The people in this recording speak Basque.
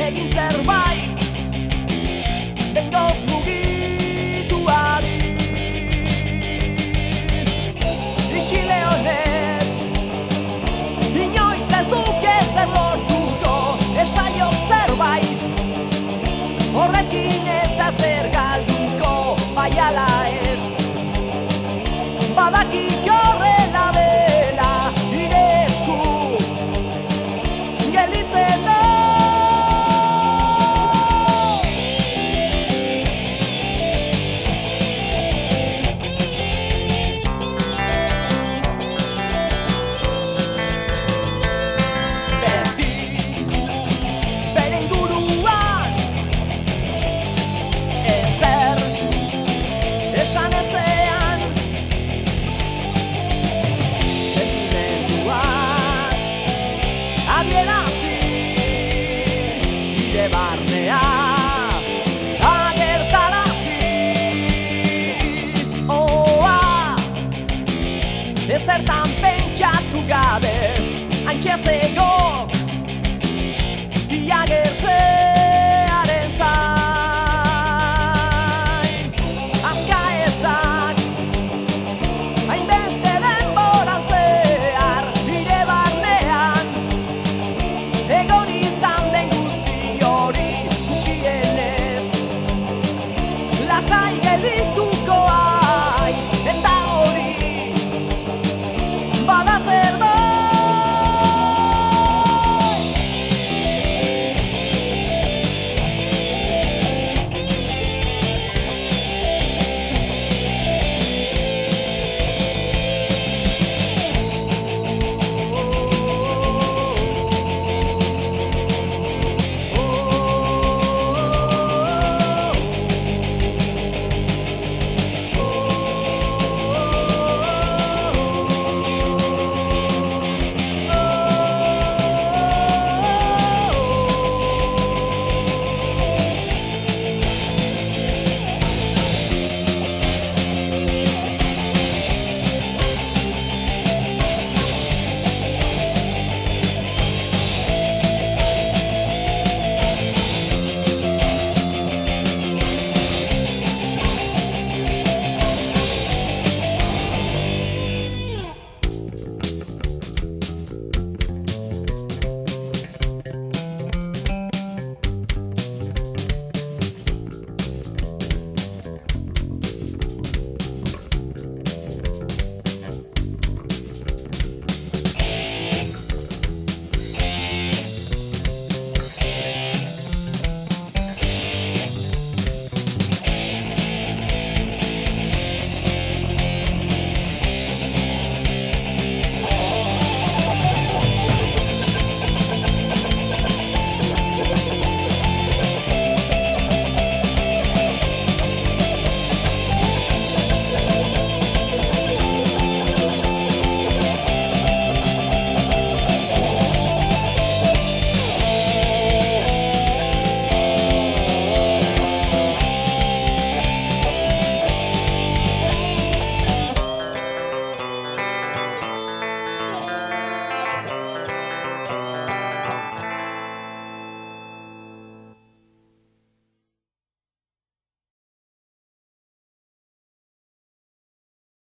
egin zerbait behingoz mugituari. Isile honez inoiz ez duke zer lortuko, estaio zerbait horrekin ez da zer galduko, bai ala ez badakik horrela dela, nire esku gelditzen da. Beti bere inguruan ezer esan ezean sentimenduak adierazi nire barnea agertarazi. Oa ezertan pentsatu gabe hantxe zegok iagertzearen zain. Aska ezak hainbeste denboran zehar nire barnean egon izan den guzti hori gutxienez lasai geldi